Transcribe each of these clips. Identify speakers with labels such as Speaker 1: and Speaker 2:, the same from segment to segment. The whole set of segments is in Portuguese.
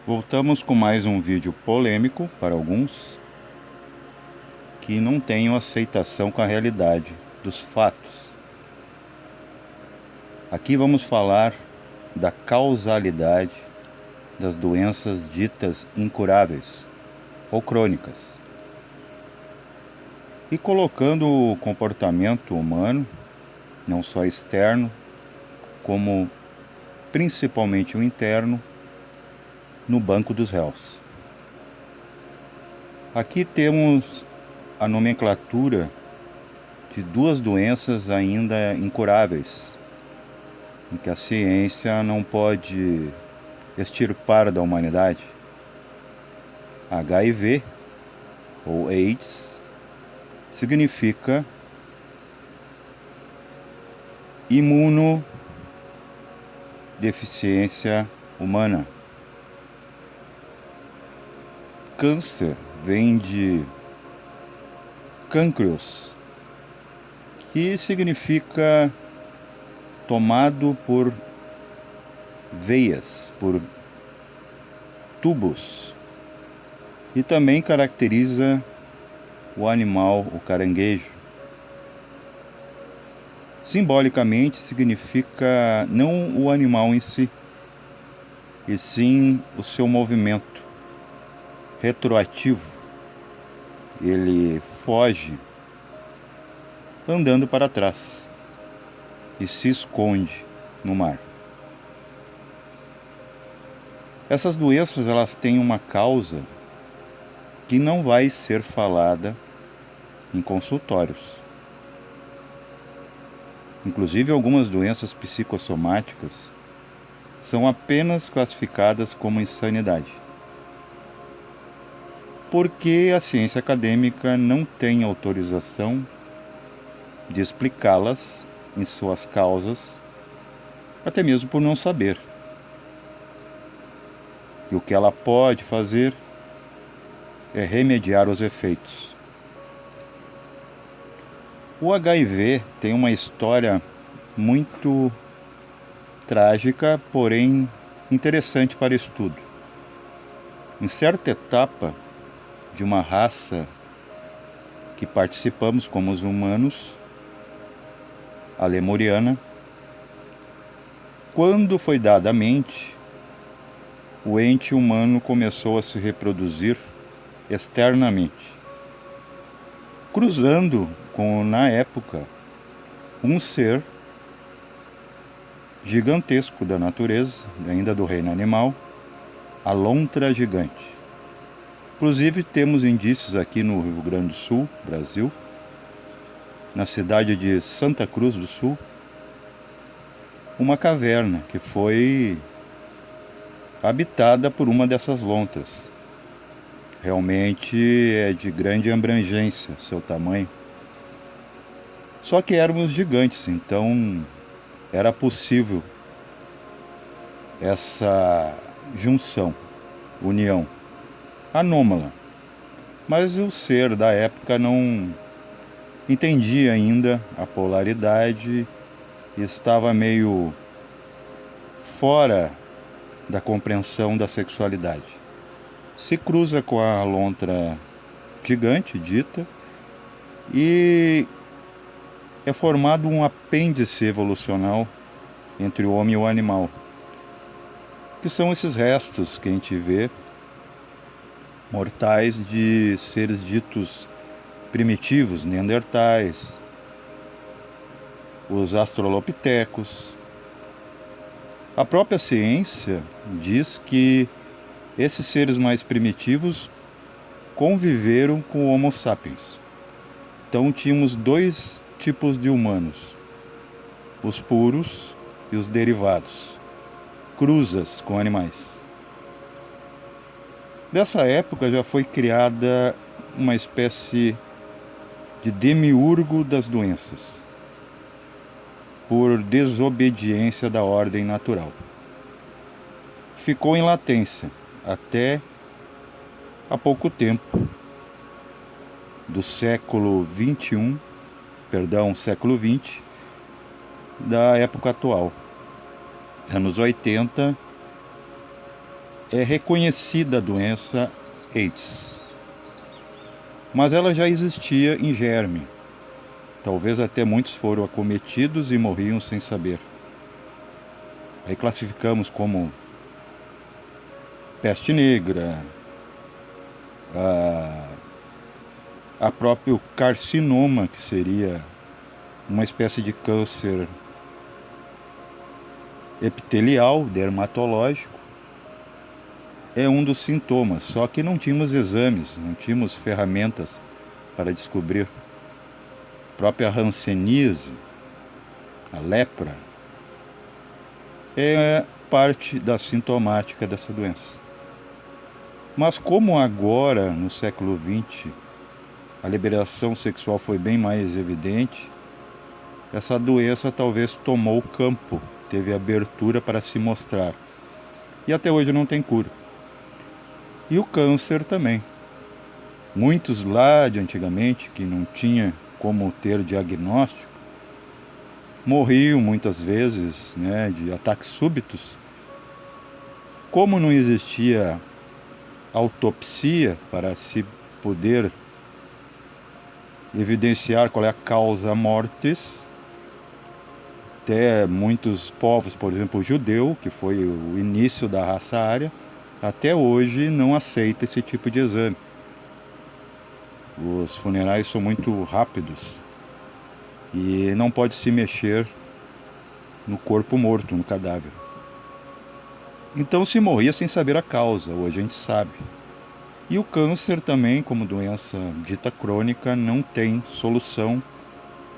Speaker 1: Voltamos com mais um vídeo polêmico para alguns que não tenham aceitação com a realidade dos fatos. Aqui vamos falar da causalidade das doenças ditas incuráveis ou crônicas e colocando o comportamento humano, não só externo, como principalmente o interno, no banco dos réus. Aqui temos a nomenclatura de duas doenças ainda incuráveis, em que a ciência não pode extirpar da humanidade: HIV, ou AIDS, significa imunodeficiência humana. Câncer vem de cancros, que significa tomado por veias, por tubos, e também caracteriza o animal, o caranguejo. Simbolicamente significa não o animal em si, e sim o seu movimento retroativo. Ele foge andando para trás e se esconde no mar. Essas doenças, elas têm uma causa que não vai ser falada em consultórios. Inclusive, algumas doenças psicossomáticas são apenas classificadas como insanidade, porque a ciência acadêmica não tem autorização de explicá-las em suas causas, até mesmo por não saber. E o que ela pode fazer é remediar os efeitos. O HIV tem uma história muito trágica, porém interessante para estudo. Em certa etapa de uma raça que participamos como os humanos, a lemuriana, quando foi dada a mente, o ente humano começou a se reproduzir externamente, cruzando com, na época, um ser gigantesco da natureza, ainda do reino animal, a lontra gigante. Inclusive, temos indícios aqui no Rio Grande do Sul, Brasil, na cidade de Santa Cruz do Sul, uma caverna que foi habitada por uma dessas lontras. Realmente é de grande abrangência seu tamanho. Só que éramos gigantes, então era possível essa junção, união anômala. Mas o ser da época não entendia ainda a polaridade e estava meio fora da compreensão da sexualidade. Se cruza com a lontra gigante dita e é formado um apêndice evolucional entre o homem e o animal, que são esses restos que a gente vê mortais de seres ditos primitivos, neandertais, os australopitecos. A própria ciência diz que esses seres mais primitivos conviveram com o Homo sapiens. Então tínhamos dois tipos de humanos: os puros e os derivados, cruzas com animais. Dessa época já foi criada uma espécie de demiurgo das doenças, por desobediência da ordem natural. Ficou em latência até há pouco tempo, do século XXI, século XX, da época atual. Anos 80, é reconhecida a doença AIDS, mas ela já existia em germe. Talvez até muitos foram acometidos e morriam sem saber. Aí classificamos como peste negra, a próprio carcinoma, que seria uma espécie de câncer epitelial, dermatológico, é um dos sintomas, só que não tínhamos exames, não tínhamos ferramentas para descobrir. A própria hanseníase, a lepra, é parte da sintomática dessa doença. Mas como agora, no século XX, a liberação sexual foi bem mais evidente, essa doença talvez tomou o campo, teve abertura para se mostrar. E até hoje não tem cura. E o câncer também. Muitos lá de antigamente, que não tinha como ter diagnóstico, morriam muitas vezes, né, de ataques súbitos. Como não existia autopsia para se poder evidenciar qual é a causa mortis, até muitos povos, por exemplo o judeu, que foi o início da raça ária, até hoje não aceita esse tipo de exame. Os funerais são muito rápidos e não pode se mexer no corpo morto, no cadáver. Então se morria sem saber a causa, hoje a gente sabe. E o câncer também, como doença dita crônica, não tem solução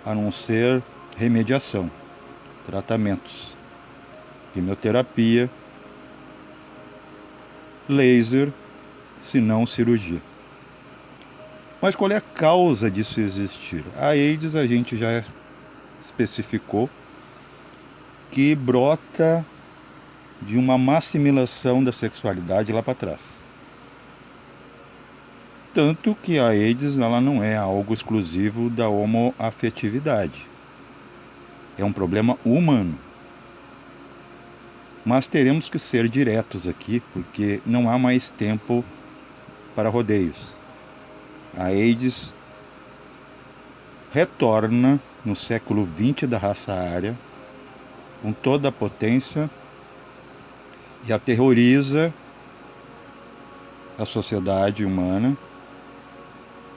Speaker 1: a não ser remediação, tratamentos, quimioterapia, laser, se não cirurgia. Mas qual é a causa disso existir? A AIDS a gente já especificou que brota de uma má assimilação da sexualidade lá para trás. Tanto que a AIDS ela não é algo exclusivo da homoafetividade. É um problema humano. Mas teremos que ser diretos aqui, porque não há mais tempo para rodeios. A AIDS retorna no século XX da raça ária, com toda a potência, e aterroriza a sociedade humana,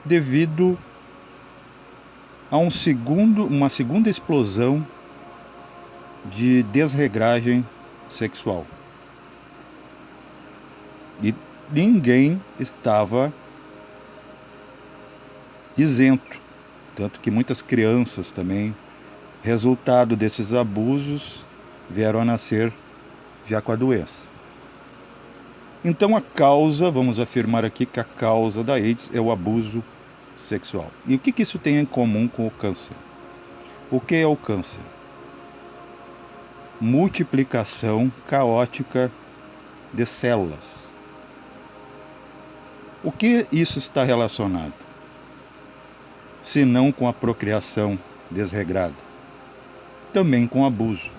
Speaker 1: devido a uma segunda explosão de desregragem sexual. E ninguém estava isento, tanto que muitas crianças também, resultado desses abusos, vieram a nascer já com a doença. Então a causa, vamos afirmar aqui que a causa da AIDS é o abuso sexual. E o que isso tem em comum com o câncer? O que é o câncer? Multiplicação caótica de células. O que isso está relacionado? Se não com a procriação desregrada, também com abuso.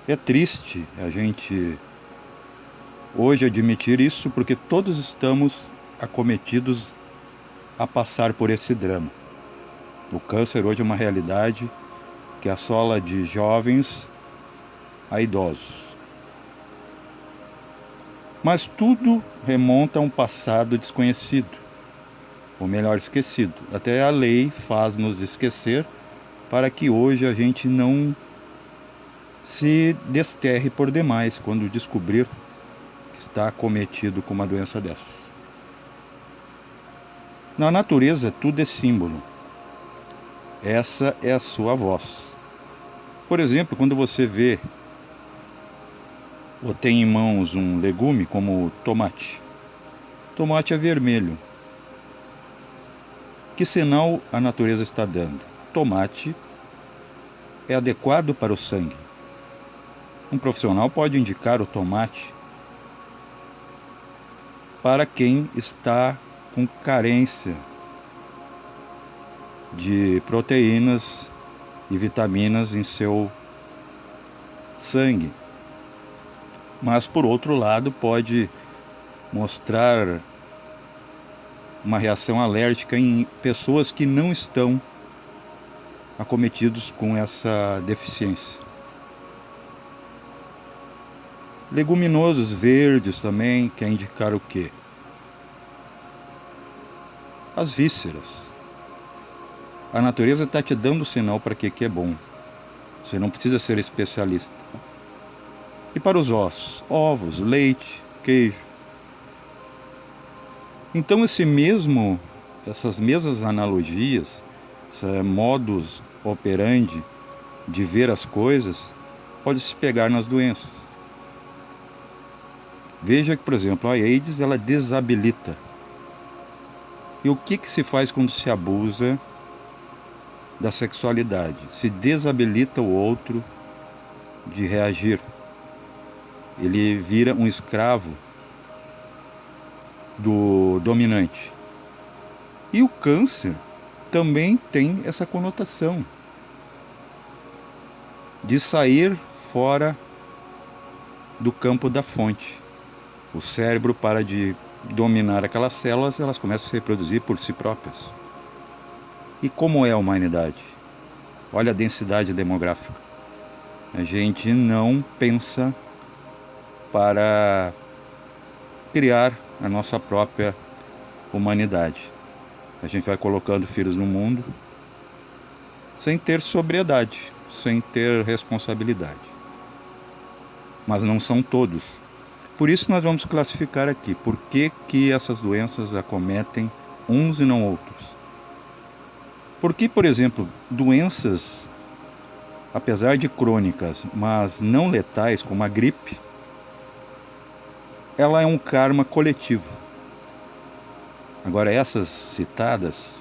Speaker 1: É triste a gente hoje admitir isso, porque todos estamos acometidos a passar por esse drama. O câncer hoje é uma realidade que assola de jovens a idosos. Mas tudo remonta a um passado desconhecido, ou melhor, esquecido. Até a lei faz-nos esquecer para que hoje a gente não se desterre por demais quando descobrir que está acometido com uma doença dessa. Na natureza, tudo é símbolo. Essa é a sua voz. Por exemplo, quando você vê ou tem em mãos um legume como o tomate. Tomate é vermelho. Que sinal a natureza está dando? Tomate é adequado para o sangue. Um profissional pode indicar o tomate para quem está com carência de proteínas e vitaminas em seu sangue. Mas, por outro lado, pode mostrar uma reação alérgica em pessoas que não estão acometidos com essa deficiência. Leguminosos verdes também quer indicar o quê? As vísceras. A natureza está te dando sinal para que é bom. Você não precisa ser especialista. E para os ossos? Ovos, leite, queijo. Então essas mesmas analogias, esse modus operandi de ver as coisas, pode se pegar nas doenças. Veja que, por exemplo, a AIDS, ela desabilita. E o que se faz quando se abusa da sexualidade? Se desabilita o outro de reagir. Ele vira um escravo do dominante. E o câncer também tem essa conotação de sair fora do campo da fonte. O cérebro para de dominar aquelas células, elas começam a se reproduzir por si próprias. E como é a humanidade? Olha a densidade demográfica. A gente não pensa para criar a nossa própria humanidade. A gente vai colocando filhos no mundo sem ter sobriedade, sem ter responsabilidade. Mas não são todos. Por isso nós vamos classificar aqui por que essas doenças acometem uns e não outros. Porque, por exemplo, doenças, apesar de crônicas, mas não letais, como a gripe, ela é um karma coletivo. Agora, essas citadas,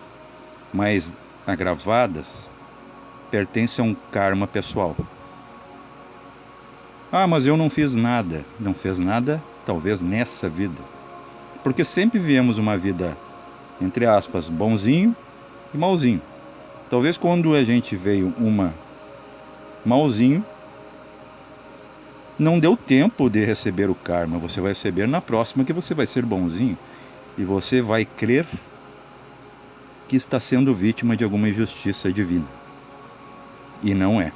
Speaker 1: mais agravadas, pertencem a um karma pessoal. Ah, mas eu não fiz nada. Não fez nada, talvez nessa vida. Porque sempre viemos uma vida, entre aspas, bonzinho e malzinho. Talvez quando a gente veio uma malzinho, não deu tempo de receber o karma. Você vai receber na próxima que você vai ser bonzinho. E você vai crer que está sendo vítima de alguma injustiça divina. E não é.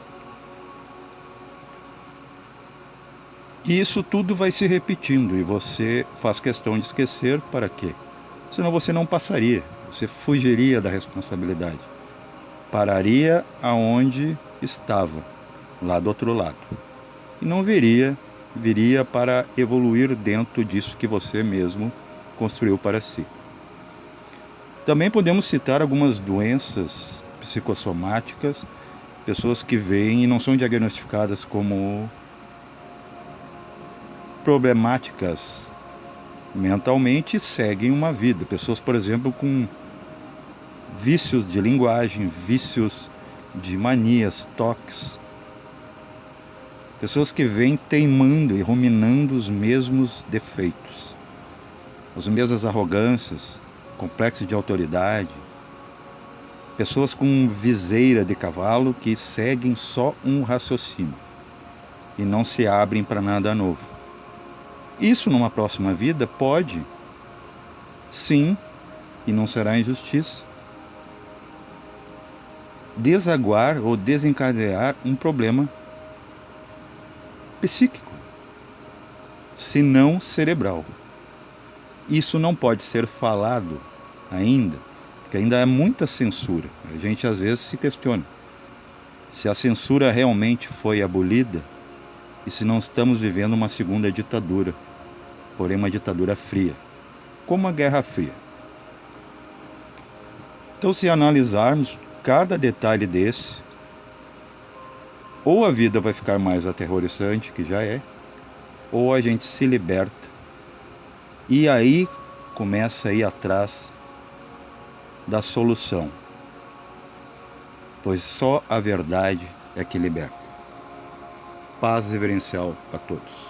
Speaker 1: E isso tudo vai se repetindo e você faz questão de esquecer para quê? Senão você não passaria, você fugiria da responsabilidade. Pararia aonde estava, lá do outro lado. E não viria para evoluir dentro disso que você mesmo construiu para si. Também podemos citar algumas doenças psicossomáticas, pessoas que veem e não são diagnosticadas como problemáticas mentalmente e seguem uma vida. Pessoas, por exemplo, com vícios de linguagem, vícios de manias, toques. Pessoas que vêm teimando e ruminando os mesmos defeitos, as mesmas arrogâncias, complexo de autoridade. Pessoas com viseira de cavalo que seguem só um raciocínio e não se abrem para nada novo. Isso numa próxima vida pode, sim, e não será injustiça, desaguar ou desencadear um problema psíquico, se não cerebral. Isso não pode ser falado ainda, porque ainda há muita censura. A gente às vezes se questiona se a censura realmente foi abolida e se não estamos vivendo uma segunda ditadura, porém uma ditadura fria, como a Guerra Fria. Então, se analisarmos cada detalhe desse, ou a vida vai ficar mais aterrorizante, que já é, ou a gente se liberta e aí começa a ir atrás da solução, pois só a verdade é que liberta. Paz reverencial a todos.